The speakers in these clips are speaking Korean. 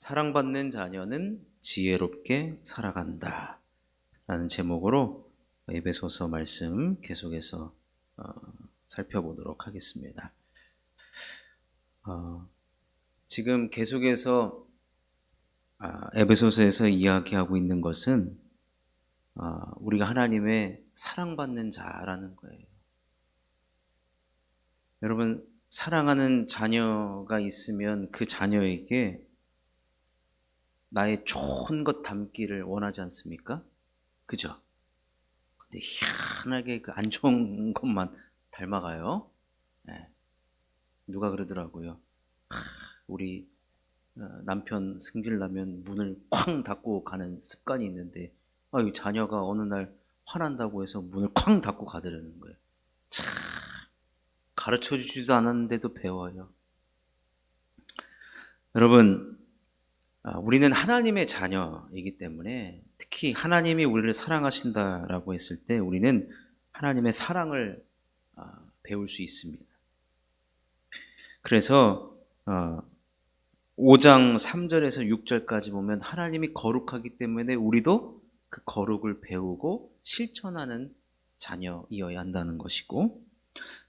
사랑받는 자녀는 지혜롭게 살아간다 라는 제목으로 에베소서 말씀 계속해서 살펴보도록 하겠습니다. 지금 계속해서 에베소서에서 이야기하고 있는 것은 우리가 하나님의 사랑받는 자라는 거예요. 여러분, 사랑하는 자녀가 있으면 그 자녀에게 나의 좋은 것 담기를 원하지 않습니까? 그죠? 근데 희한하게 그 안 좋은 것만 닮아가요. 네. 누가 그러더라고요. 우리 남편 승질나면 문을 쾅 닫고 가는 습관이 있는데 이 자녀가 어느 날 화난다고 해서 문을 쾅 닫고 가더라는 거예요. 참 가르쳐주지도 않았는데도 배워요. 여러분, 우리는 하나님의 자녀이기 때문에 특히 하나님이 우리를 사랑하신다라고 했을 때 우리는 하나님의 사랑을 배울 수 있습니다. 그래서 5장 3절에서 6절까지 보면 하나님이 거룩하기 때문에 우리도 그 거룩을 배우고 실천하는 자녀이어야 한다는 것이고,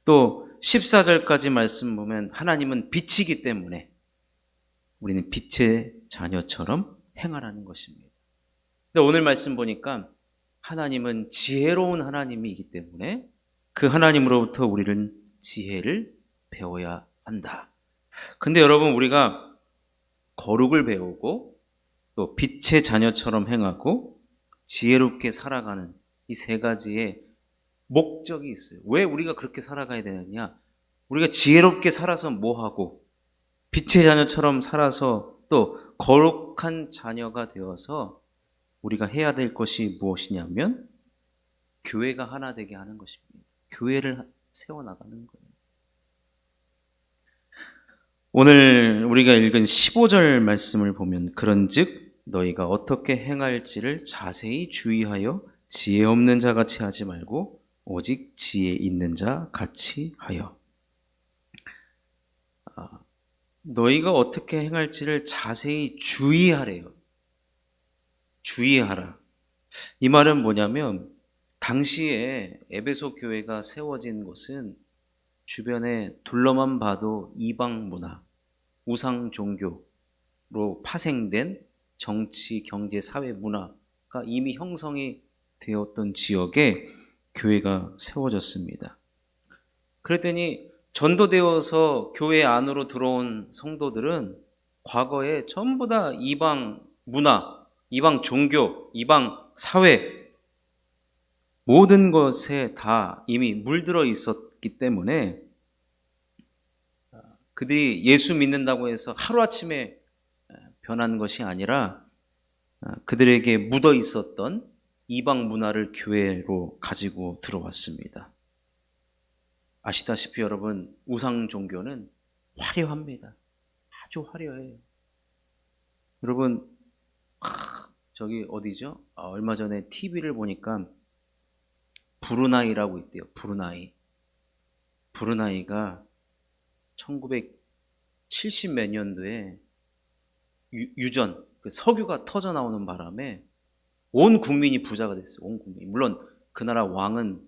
또 14절까지 말씀 보면 하나님은 빛이기 때문에 우리는 빛의 자녀처럼 행하라는 것입니다. 근데 오늘 말씀 보니까 하나님은 지혜로운 하나님이기 때문에 그 하나님으로부터 우리는 지혜를 배워야 한다. 근데 여러분, 우리가 거룩을 배우고 또 빛의 자녀처럼 행하고 지혜롭게 살아가는 이 세 가지의 목적이 있어요. 왜 우리가 그렇게 살아가야 되느냐? 우리가 지혜롭게 살아서 뭐하고 빛의 자녀처럼 살아서 또 거룩한 자녀가 되어서 우리가 해야 될 것이 무엇이냐면 교회가 하나 되게 하는 것입니다. 교회를 세워나가는 거예요. 오늘 우리가 읽은 15절 말씀을 보면 그런즉 너희가 어떻게 행할지를 자세히 주의하여 지혜 없는 자 같이 하지 말고 오직 지혜 있는 자 같이 하여. 너희가 어떻게 행할지를 자세히 주의하래요. 주의하라. 이 말은 뭐냐면 당시에 에베소 교회가 세워진 곳은 주변에 둘러만 봐도 이방 문화, 우상 종교로 파생된 정치, 경제, 사회 문화가 이미 형성이 되었던 지역에 교회가 세워졌습니다. 그랬더니 전도되어서 교회 안으로 들어온 성도들은 과거에 전부 다 이방 문화, 이방 종교, 이방 사회 모든 것에 다 이미 물들어 있었기 때문에 그들이 예수 믿는다고 해서 하루아침에 변한 것이 아니라 그들에게 묻어 있었던 이방 문화를 교회로 가지고 들어왔습니다. 아시다시피 여러분, 우상 종교는 화려합니다. 아주 화려해요. 여러분, 저기 어디죠? 얼마 전에 TV를 보니까 브루나이라고 있대요. 브루나이가 1970 몇 년도에 유전, 그 석유가 터져 나오는 바람에 온 국민이 부자가 됐어요. 온 국민. 물론 그 나라 왕은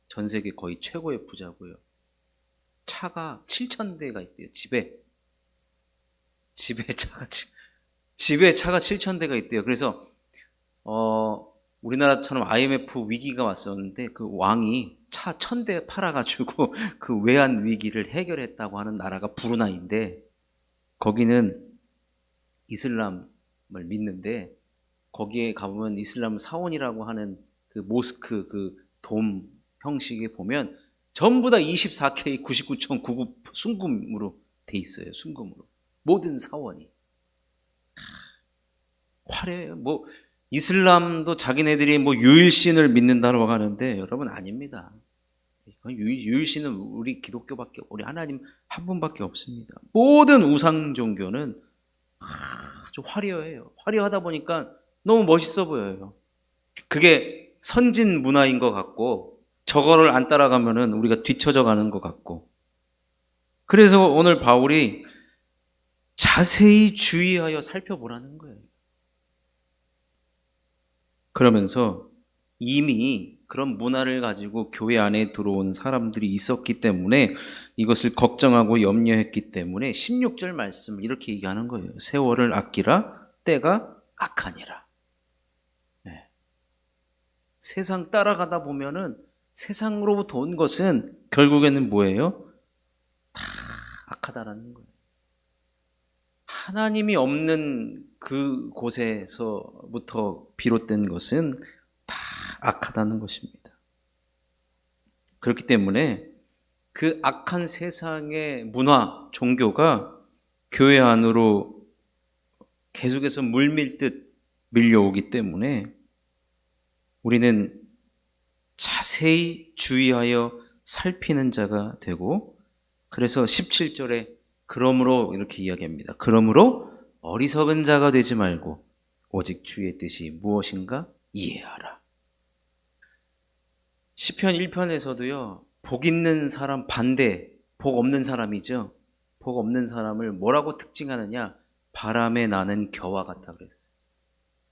전 세계 거의 최고의 부자고요. 차가 7,000대가 있대요. 집에 차가 7,000대가 있대요. 그래서 우리나라처럼 IMF 위기가 왔었는데 그 왕이 차 1,000대 팔아가지고 그 외환 위기를 해결했다고 하는 나라가 브루나이인데, 거기는 이슬람을 믿는데 거기에 가보면 이슬람 사원이라고 하는 그 모스크 그 돔 형식에 보면 전부 다 24K 99.99 순금으로 돼 있어요. 순금으로. 모든 사원이. 화려해요. 이슬람도 자기네들이 유일신을 믿는다고 하는데 여러분, 아닙니다. 유일신은 우리 기독교밖에, 우리 하나님 한 분밖에 없습니다. 모든 우상 종교는 아주 화려해요. 화려하다 보니까 너무 멋있어 보여요. 그게 선진 문화인 것 같고, 저거를 안 따라가면은 우리가 뒤처져 가는 것 같고. 그래서 오늘 바울이 자세히 주의하여 살펴보라는 거예요. 그러면서 이미 그런 문화를 가지고 교회 안에 들어온 사람들이 있었기 때문에 이것을 걱정하고 염려했기 때문에 16절 말씀을 이렇게 얘기하는 거예요. 세월을 아끼라, 때가 악하니라. 네. 세상 따라가다 보면은 세상으로부터 온 것은 결국에는 뭐예요? 다 악하다라는 거예요. 하나님이 없는 그 곳에서부터 비롯된 것은 다 악하다는 것입니다. 그렇기 때문에 그 악한 세상의 문화, 종교가 교회 안으로 계속해서 물밀듯 밀려오기 때문에 우리는 자세히 주의하여 살피는 자가 되고, 그래서 17절에 그러므로 이렇게 이야기합니다. 그러므로 어리석은 자가 되지 말고 오직 주의 뜻이 무엇인가 이해하라. 시편 1편에서도요, 복 있는 사람 반대, 복 없는 사람이죠. 복 없는 사람을 뭐라고 특징하느냐? 바람에 나는 겨와 같다 그랬어요.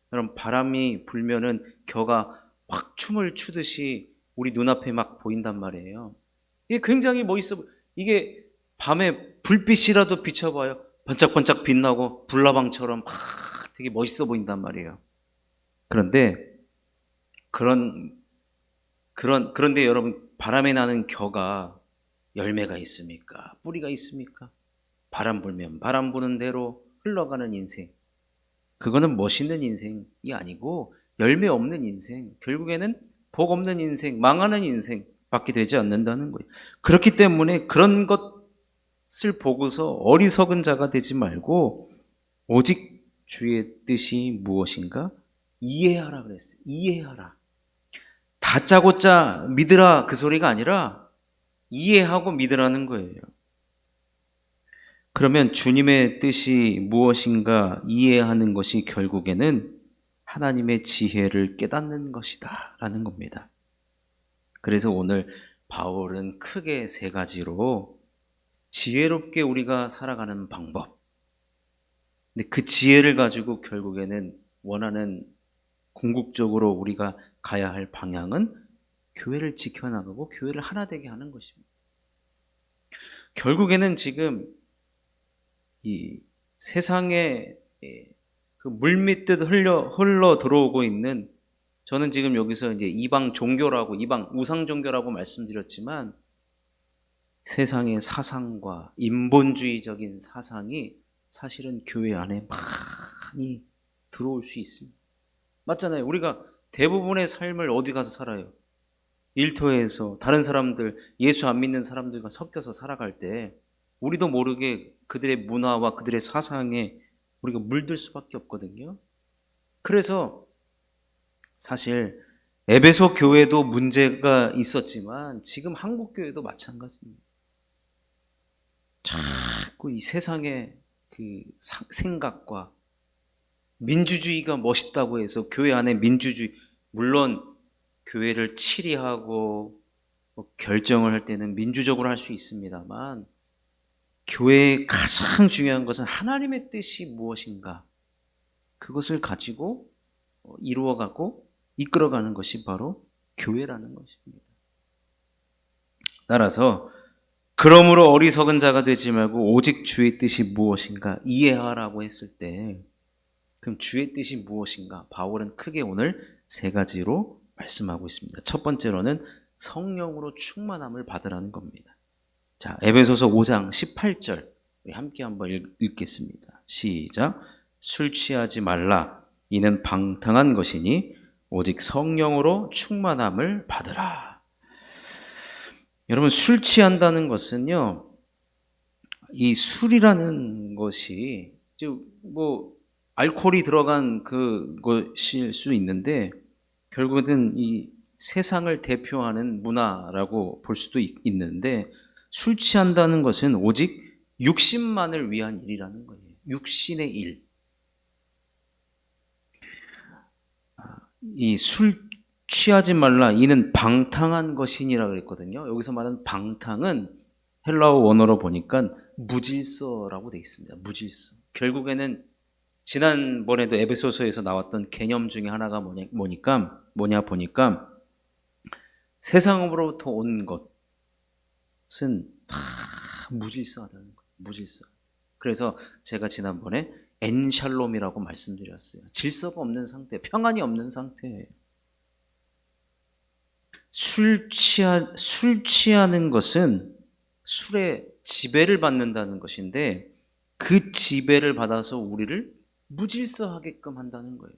그럼 바람이 불면은 겨가 막 춤을 추듯이 우리 눈앞에 막 보인단 말이에요. 이게 굉장히 멋있어. 이게 밤에 불빛이라도 비춰봐요. 반짝반짝 빛나고 불나방처럼 막 되게 멋있어 보인단 말이에요. 그런데 그런데 여러분, 바람에 나는 겨가 열매가 있습니까? 뿌리가 있습니까? 바람 불면 바람 부는 대로 흘러가는 인생. 그거는 멋있는 인생이 아니고 열매 없는 인생, 결국에는 복 없는 인생, 망하는 인생 밖에 되지 않는다는 거예요. 그렇기 때문에 그런 것을 보고서 어리석은 자가 되지 말고 오직 주의 뜻이 무엇인가 이해하라 그랬어요. 이해하라. 다짜고짜 믿으라 그 소리가 아니라 이해하고 믿으라는 거예요. 그러면 주님의 뜻이 무엇인가 이해하는 것이 결국에는 하나님의 지혜를 깨닫는 것이다 라는 겁니다. 그래서 오늘 바울은 크게 세 가지로 지혜롭게 우리가 살아가는 방법, 근데 그 지혜를 가지고 결국에는 원하는 궁극적으로 우리가 가야 할 방향은 교회를 지켜나가고 교회를 하나 되게 하는 것입니다. 결국에는 지금 이 세상에 그 물밀듯 흘러 들어오고 있는, 저는 지금 여기서 이제 이방 종교라고, 이방 우상 종교라고 말씀드렸지만 세상의 사상과 인본주의적인 사상이 사실은 교회 안에 많이 들어올 수 있습니다. 맞잖아요. 우리가 대부분의 삶을 어디 가서 살아요? 일터에서 다른 사람들, 예수 안 믿는 사람들과 섞여서 살아갈 때 우리도 모르게 그들의 문화와 그들의 사상에 우리가 물들 수밖에 없거든요. 그래서 사실 에베소 교회도 문제가 있었지만 지금 한국 교회도 마찬가지입니다. 자꾸 이 세상의 그 생각과 민주주의가 멋있다고 해서 교회 안에 민주주의, 물론 교회를 치리하고 결정을 할 때는 민주적으로 할 수 있습니다만 교회의 가장 중요한 것은 하나님의 뜻이 무엇인가, 그것을 가지고 이루어가고 이끌어가는 것이 바로 교회라는 것입니다. 따라서 그러므로 어리석은 자가 되지 말고 오직 주의 뜻이 무엇인가 이해하라고 했을 때, 그럼 주의 뜻이 무엇인가? 바울은 크게 오늘 세 가지로 말씀하고 있습니다. 첫 번째로는 성령으로 충만함을 받으라는 겁니다. 자, 에베소서 5장 18절 우리 함께 한번 읽겠습니다. 시작. 술 취하지 말라. 이는 방탕한 것이니 오직 성령으로 충만함을 받으라. 여러분, 술 취한다는 것은요, 이 술이라는 것이 뭐 알코올이 들어간 그것일 수 있는데 결국은 이 세상을 대표하는 문화라고 볼 수도 있는데, 술 취한다는 것은 오직 육신만을 위한 일이라는 거예요. 육신의 일. 이 술 취하지 말라. 이는 방탕한 것이니라 그랬거든요. 여기서 말하는 방탕은 헬라어 원어로 보니까 무질서라고 되어 있습니다. 무질서. 결국에는 지난번에도 에베소서에서 나왔던 개념 중에 하나가 뭐냐 보니까 세상으로부터 온 것은 다 무질서하다는 거예요. 무질서. 그래서 제가 지난번에 엔샬롬이라고 말씀드렸어요. 질서가 없는 상태, 평안이 없는 상태예요. 술 취하는 것은 술의 지배를 받는다는 것인데 그 지배를 받아서 우리를 무질서하게끔 한다는 거예요.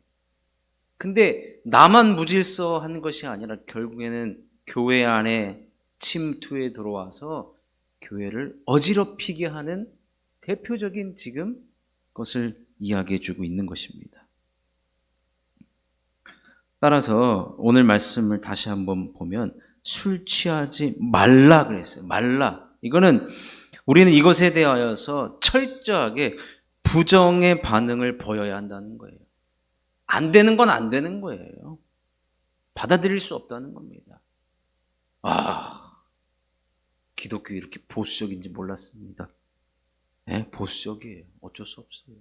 근데 나만 무질서한 것이 아니라 결국에는 교회 안에 침투에 들어와서 교회를 어지럽히게 하는 대표적인 지금 것을 이야기해 주고 있는 것입니다. 따라서 오늘 말씀을 다시 한번 보면 술 취하지 말라 그랬어요. 말라. 이거는 우리는 이것에 대하여서 철저하게 부정의 반응을 보여야 한다는 거예요. 안 되는 건 안 되는 거예요. 받아들일 수 없다는 겁니다. 기독교 이렇게 보수적인지 몰랐습니다. 네, 보수적이에요. 어쩔 수 없어요.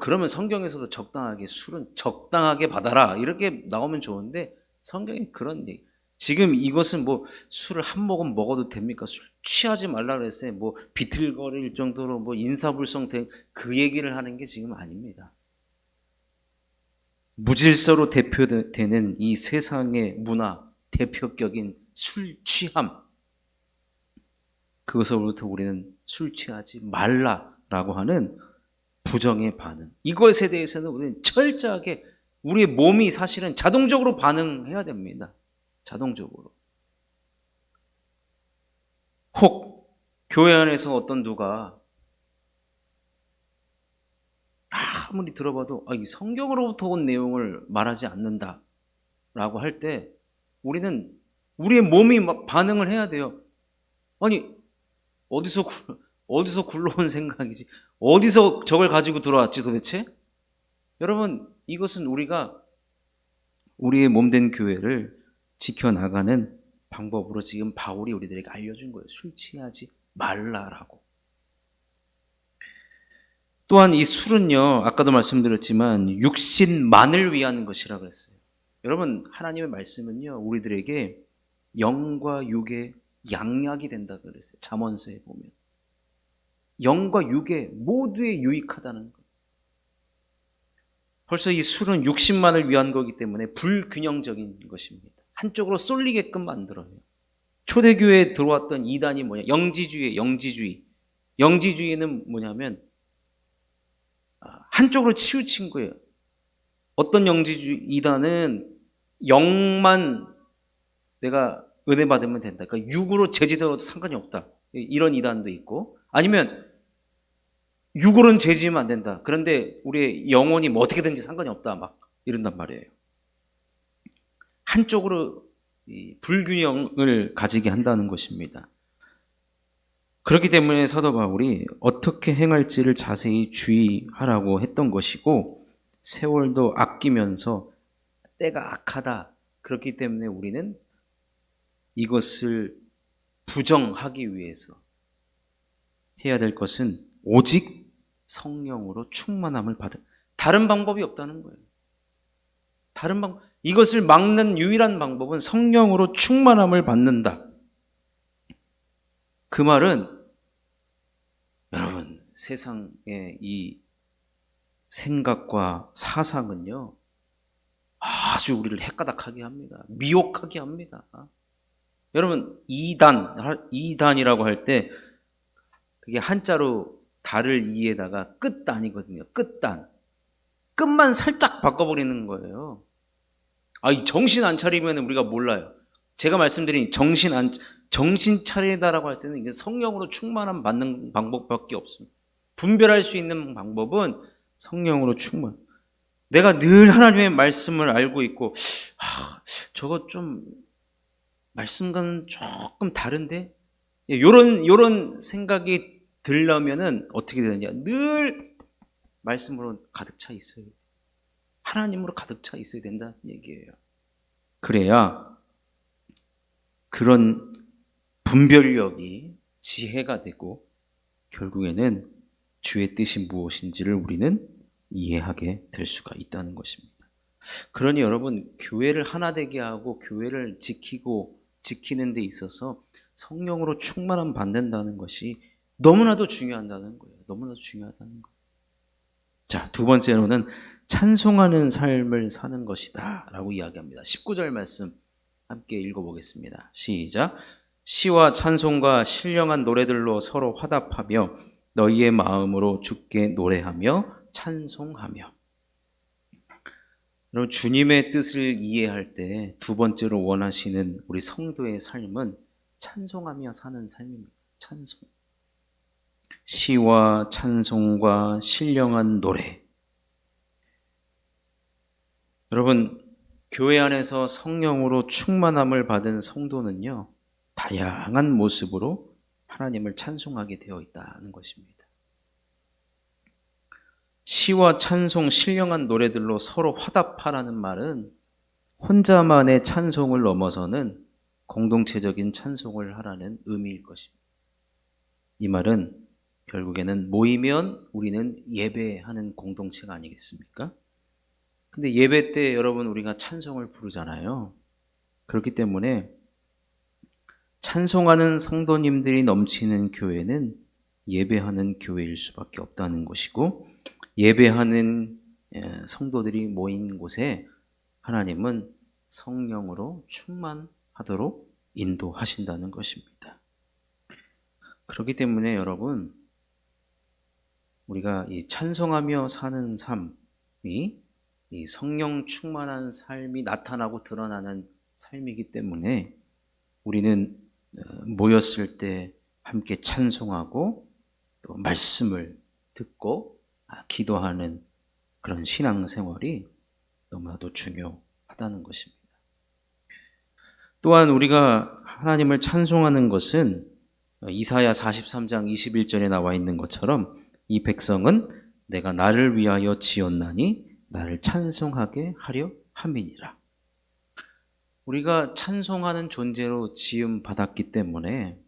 그러면 성경에서도 적당하게 술은 적당하게 받아라 이렇게 나오면 좋은데 성경에 그런 얘기. 지금 이것은 뭐 술을 한 모금 먹어도 됩니까? 술 취하지 말라 그랬어요. 뭐 비틀거릴 정도로 뭐 인사불성 그 얘기를 하는 게 지금 아닙니다. 무질서로 대표되는 이 세상의 문화 대표격인 술 취함. 그것으로부터 우리는 술 취하지 말라라고 하는 부정의 반응. 이것에 대해서는 우리는 철저하게 우리의 몸이 사실은 자동적으로 반응해야 됩니다. 자동적으로. 혹 교회 안에서 어떤 누가 아무리 들어봐도 이 성경으로부터 온 내용을 말하지 않는다라고 할 때 우리는 우리의 몸이 막 반응을 해야 돼요. 아니 어디서 굴러온 생각이지? 어디서 저걸 가지고 들어왔지 도대체? 여러분 이것은 우리가 우리의 몸된 교회를 지켜나가는 방법으로 지금 바울이 우리들에게 알려준 거예요. 술 취하지 말라라고. 또한 이 술은요, 아까도 말씀드렸지만 육신만을 위한 것이라 그랬어요. 여러분 하나님의 말씀은요 우리들에게 영과 육의 양약이 된다 그랬어요. 잠언서에 보면 영과 육의 모두에 유익하다는 것. 벌써 이 술은 육신만을 위한 거기 때문에 불균형적인 것입니다. 한쪽으로 쏠리게끔 만들어요. 초대교회에 들어왔던 이단이 뭐냐? 영지주의. 영지주의는 뭐냐면 한쪽으로 치우친 거예요. 어떤 영지주의 이단은 영만 내가 은혜 받으면 된다. 그러니까 육으로 제지되어도 상관이 없다. 이런 이단도 있고 아니면 육으로는 죄지으면 안 된다. 그런데 우리의 영혼이 뭐 어떻게든지 상관이 없다. 막 이런단 말이에요. 한쪽으로 이 불균형을 가지게 한다는 것입니다. 그렇기 때문에 사도 바울이 어떻게 행할지를 자세히 주의하라고 했던 것이고 세월도 아끼면서 때가 악하다. 그렇기 때문에 우리는 이것을 부정하기 위해서 해야 될 것은 오직 성령으로 충만함을 받은 다른 방법이 없다는 거예요. 이것을 막는 유일한 방법은 성령으로 충만함을 받는다. 그 말은 여러분 세상의 이 생각과 사상은요 아주 우리를 헷가닥하게 합니다. 미혹하게 합니다. 여러분 이단이라고 할 때 그게 한자로 달을 이에다가 끝단이거든요. 끝만 살짝 바꿔버리는 거예요. 이 정신 안 차리면 우리가 몰라요. 제가 말씀드린 정신 차리다라고 할 때는 이게 성령으로 충만함 받는 방법밖에 없습니다. 분별할 수 있는 방법은 성령으로 충만. 내가 늘 하나님의 말씀을 알고 있고 저거 좀 말씀과는 조금 다른데 요런 생각이 들려면은 어떻게 되느냐? 늘 말씀으로 가득 차 있어요. 하나님으로 가득 차 있어야 된다는 얘기예요. 그래야 그런 분별력이 지혜가 되고 결국에는 주의 뜻이 무엇인지를 우리는 이해하게 될 수가 있다는 것입니다. 그러니 여러분, 교회를 하나 되게 하고 교회를 지키는 데 있어서 성령으로 충만함 받는다는 것이 너무나도 중요하다는 거예요. 너무나도 중요하다는 거예요. 자, 두 번째로는 찬송하는 삶을 사는 것이다 라고 이야기합니다. 19절 말씀 함께 읽어보겠습니다. 시작. 시와 찬송과 신령한 노래들로 서로 화답하며 너희의 마음으로 주께 노래하며 찬송하며. 여러분, 주님의 뜻을 이해할 때 두 번째로 원하시는 우리 성도의 삶은 찬송하며 사는 삶입니다. 찬송. 시와 찬송과 신령한 노래. 여러분, 교회 안에서 성령으로 충만함을 받은 성도는요, 다양한 모습으로 하나님을 찬송하게 되어 있다는 것입니다. 시와 찬송, 신령한 노래들로 서로 화답하라는 말은 혼자만의 찬송을 넘어서는 공동체적인 찬송을 하라는 의미일 것입니다. 이 말은 결국에는 모이면 우리는 예배하는 공동체가 아니겠습니까? 근데 예배 때 여러분 우리가 찬송을 부르잖아요. 그렇기 때문에 찬송하는 성도님들이 넘치는 교회는 예배하는 교회일 수밖에 없다는 것이고, 예배하는 성도들이 모인 곳에 하나님은 성령으로 충만하도록 인도하신다는 것입니다. 그렇기 때문에 여러분, 우리가 이 찬송하며 사는 삶이 이 성령 충만한 삶이 나타나고 드러나는 삶이기 때문에 우리는 모였을 때 함께 찬송하고 또 말씀을 듣고 기도하는 그런 신앙생활이 너무나도 중요하다는 것입니다. 또한 우리가 하나님을 찬송하는 것은 이사야 43장 21절에 나와 있는 것처럼 이 백성은 내가 나를 위하여 지었나니 나를 찬송하게 하려 함이니라. 우리가 찬송하는 존재로 지음 받았기 때문에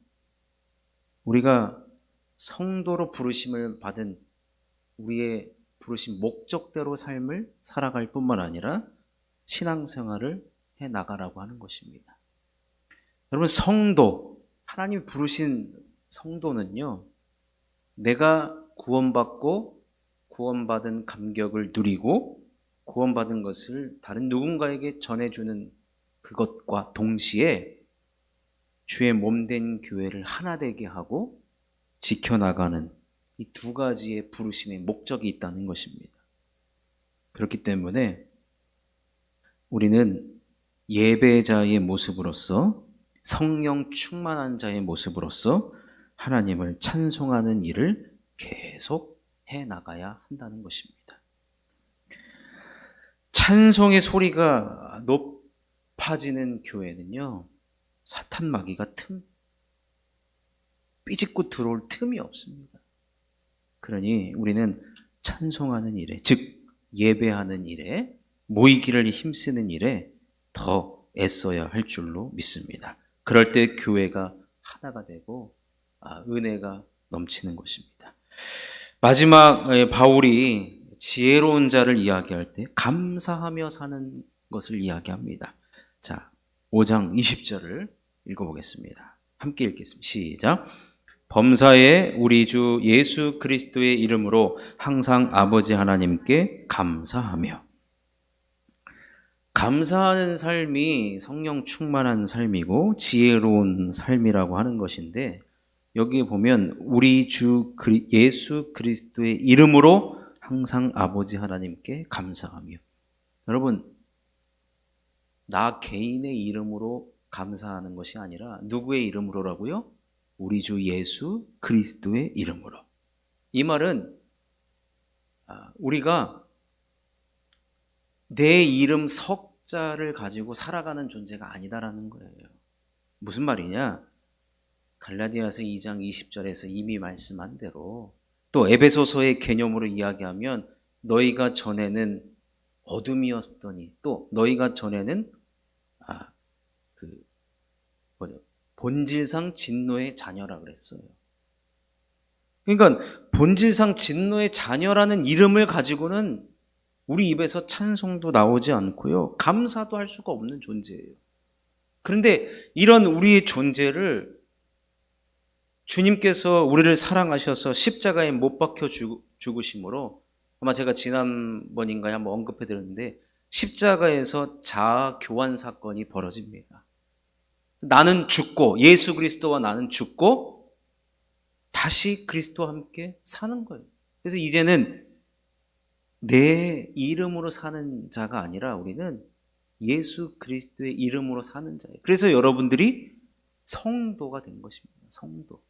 우리가 성도로 부르심을 받은 우리의 부르신 목적대로 삶을 살아갈 뿐만 아니라 신앙생활을 해 나가라고 하는 것입니다. 여러분, 성도, 하나님 부르신 성도는요, 내가 구원받고 구원받은 감격을 누리고 구원받은 것을 다른 누군가에게 전해주는 그것과 동시에 주의 몸된 교회를 하나 되게 하고 지켜나가는 이 두 가지의 부르심의 목적이 있다는 것입니다. 그렇기 때문에 우리는 예배자의 모습으로서, 성령 충만한 자의 모습으로서 하나님을 찬송하는 일을 계속 해 나가야 한다는 것입니다. 찬송의 소리가 높아지는 교회는요, 사탄 마귀가 삐짓고 들어올 틈이 없습니다. 그러니 우리는 찬송하는 일에, 즉 예배하는 일에, 모이기를 힘쓰는 일에 더 애써야 할 줄로 믿습니다. 그럴 때 교회가 하나가 되고 은혜가 넘치는 것입니다. 마지막 바울이 지혜로운 자를 이야기할 때 감사하며 사는 것을 이야기합니다. 자, 5장 20절을 읽어보겠습니다. 함께 읽겠습니다. 시작. 범사에 우리 주 예수 그리스도의 이름으로 항상 아버지 하나님께 감사하며. 감사하는 삶이 성령 충만한 삶이고 지혜로운 삶이라고 하는 것인데, 여기에 보면 우리 주 예수 그리스도의 이름으로 항상 아버지 하나님께 감사하며. 여러분, 나 개인의 이름으로 감사하는 것이 아니라 누구의 이름으로라고요? 우리 주 예수 그리스도의 이름으로. 이 말은 우리가 내 이름 석자를 가지고 살아가는 존재가 아니다라는 거예요. 무슨 말이냐? 갈라디아서 2장 20절에서 이미 말씀한 대로, 또 에베소서의 개념으로 이야기하면 너희가 전에는 어둠이었더니 또 너희가 전에는 본질상 진노의 자녀라 그랬어요. 그러니까 본질상 진노의 자녀라는 이름을 가지고는 우리 입에서 찬송도 나오지 않고요. 감사도 할 수가 없는 존재예요. 그런데 이런 우리의 존재를 주님께서 우리를 사랑하셔서 십자가에 못 박혀 죽으심으로, 아마 제가 지난번인가에 한번 언급해 드렸는데, 십자가에서 자아 교환 사건이 벌어집니다. 나는 죽고, 예수 그리스도와 나는 죽고 다시 그리스도와 함께 사는 거예요. 그래서 이제는 내 이름으로 사는 자가 아니라 우리는 예수 그리스도의 이름으로 사는 자예요. 그래서 여러분들이 성도가 된 것입니다. 성도.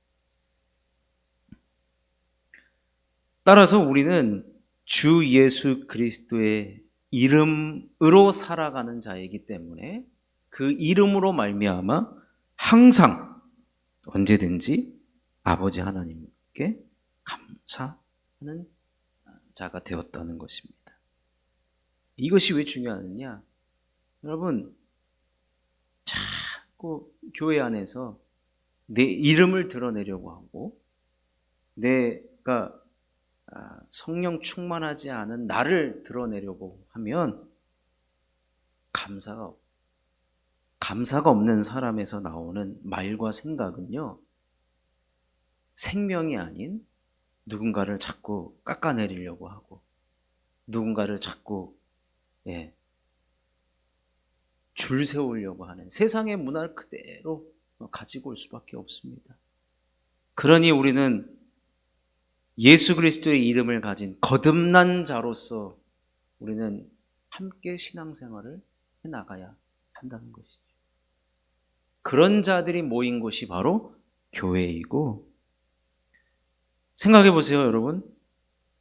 따라서 우리는 주 예수 그리스도의 이름으로 살아가는 자이기 때문에 그 이름으로 말미암아 항상 언제든지 아버지 하나님께 감사하는 자가 되었다는 것입니다. 이것이 왜 중요하느냐? 여러분, 자꾸 교회 안에서 내 이름을 드러내려고 하고 내가 성령 충만하지 않은 나를 드러내려고 하면 감사가 없는 사람에서 나오는 말과 생각은요, 생명이 아닌 누군가를 자꾸 깎아내리려고 하고 누군가를 자꾸 줄 세우려고 하는 세상의 문화를 그대로 가지고 올 수밖에 없습니다. 그러니 우리는 예수 그리스도의 이름을 가진 거듭난 자로서 우리는 함께 신앙생활을 해나가야 한다는 것이죠. 그런 자들이 모인 곳이 바로 교회이고, 생각해 보세요, 여러분.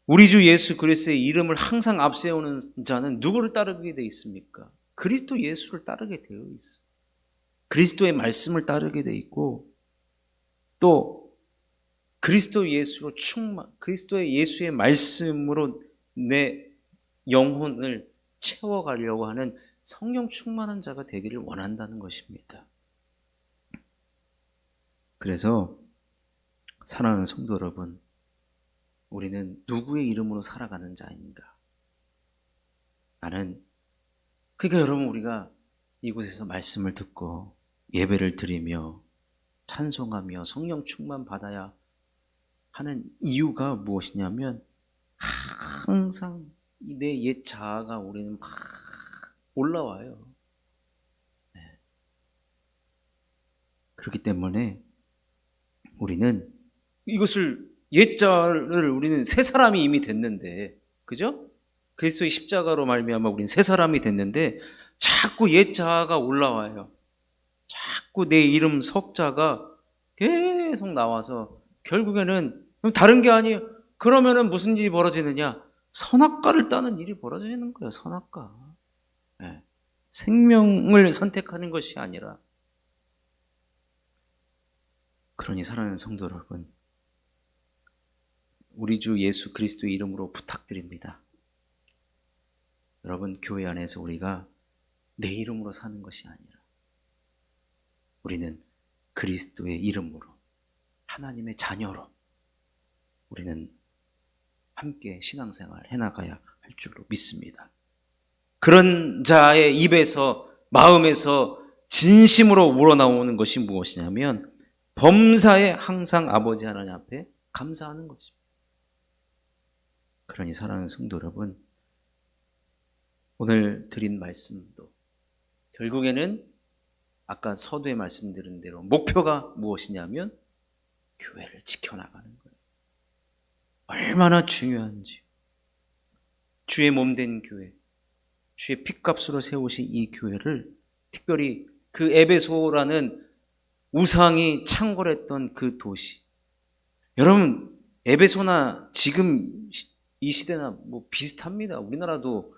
우리 주 예수 그리스도의 이름을 항상 앞세우는 자는 누구를 따르게 되어 있습니까? 그리스도 예수를 따르게 되어 있어요. 그리스도의 말씀을 따르게 되어 있고, 또 그리스도 예수로 그리스도의 예수의 말씀으로 내 영혼을 채워가려고 하는 성령 충만한 자가 되기를 원한다는 것입니다. 그래서 사랑하는 성도 여러분, 우리는 누구의 이름으로 살아가는 자인가? 그러니까 여러분, 우리가 이곳에서 말씀을 듣고 예배를 드리며 찬송하며 성령 충만 받아야 하는 이유가 무엇이냐면, 항상 내 옛 자아가 우리는 막 올라와요. 그렇기 때문에 우리는 이것을, 옛 자를 우리는 새 사람이 이미 됐는데, 그죠? 그리스도의 십자가로 말미암아 우리는 새 사람이 됐는데 자꾸 옛 자아가 올라와요. 자꾸 내 이름 석자가 계속 나와서 결국에는 다른 게 아니에요. 그러면은 무슨 일이 벌어지느냐? 선악과를 따는 일이 벌어지는 거예요. 선악과. 생명을 선택하는 것이 아니라. 그러니 사랑하는 성도 여러분, 우리 주 예수 그리스도의 이름으로 부탁드립니다. 여러분, 교회 안에서 우리가 내 이름으로 사는 것이 아니라 우리는 그리스도의 이름으로, 하나님의 자녀로 우리는 함께 신앙생활 해나가야 할 줄로 믿습니다. 그런 자의 입에서, 마음에서 진심으로 우러나오는 것이 무엇이냐면 범사에 항상 아버지 하나님 앞에 감사하는 것입니다. 그러니 사랑하는 성도 여러분, 오늘 드린 말씀도 결국에는 아까 서두에 말씀드린 대로 목표가 무엇이냐면 교회를 지켜나가는 거예요. 얼마나 중요한지. 주의 몸된 교회, 주의 핏값으로 세우신 이 교회를, 특별히 그 에베소라는 우상이 창궐했던 그 도시, 여러분, 에베소나 지금 이 시대나 뭐 비슷합니다. 우리나라도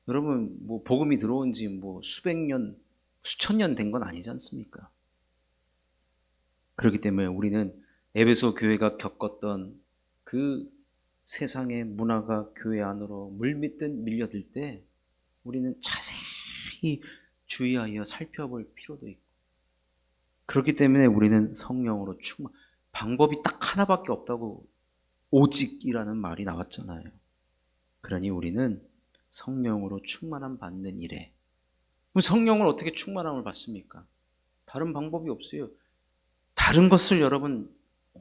여러분 뭐 복음이 들어온 지 뭐 수백 년, 수천 년 된 건 아니지 않습니까? 그렇기 때문에 우리는 에베소 교회가 겪었던 그 세상의 문화가 교회 안으로 물밀듯 밀려들 때 우리는 자세히 주의하여 살펴볼 필요도 있고, 그렇기 때문에 우리는 성령으로 방법이 딱 하나밖에 없다고 오직이라는 말이 나왔잖아요. 그러니 우리는 성령으로 충만함 받는 일에, 그럼 성령을 어떻게 충만함을 받습니까? 다른 방법이 없어요. 다른 것을 여러분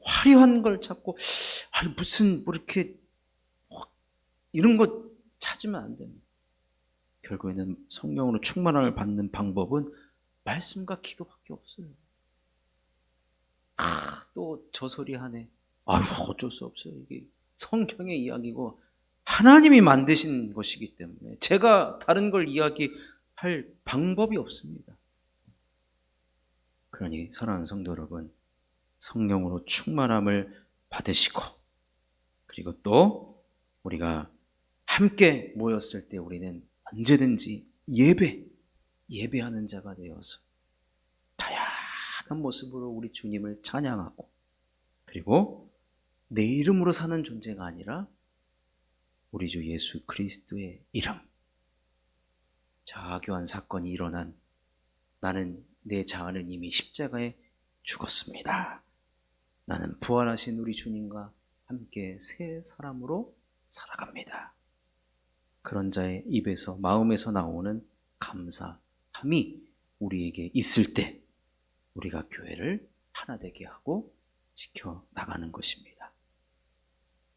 화려한 걸 찾고 무슨 뭐 이렇게 이런 것 찾으면 안 됩니다. 결국에는 성령으로 충만함을 받는 방법은 말씀과 기도밖에 없어요. 또 저 소리 하네. 어쩔 수 없어요. 이게 성경의 이야기고 하나님이 만드신 것이기 때문에 제가 다른 걸 이야기할 방법이 없습니다. 그러니 사랑하는 성도 여러분, 성령으로 충만함을 받으시고, 그리고 또 우리가 함께 모였을 때 우리는 언제든지 예배하는 자가 되어서 다양한 모습으로 우리 주님을 찬양하고, 그리고 내 이름으로 사는 존재가 아니라 우리 주 예수 그리스도의 이름, 자교한 사건이 일어난 나는 내 자아는 이미 십자가에 죽었습니다. 나는 부활하신 우리 주님과 함께 새 사람으로 살아갑니다. 그런 자의 입에서, 마음에서 나오는 감사함이 우리에게 있을 때 우리가 교회를 하나 되게 하고 지켜나가는 것입니다.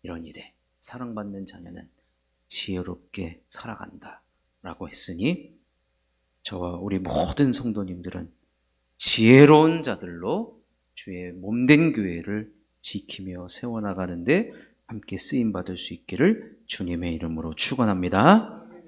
이런 일에 사랑받는 자녀는 지혜롭게 살아간다 라고 했으니 저와 우리 모든 성도님들은 지혜로운 자들로 주의 몸된 교회를 지키며 세워나가는데 함께 쓰임받을 수 있기를 주님의 이름으로 축원합니다.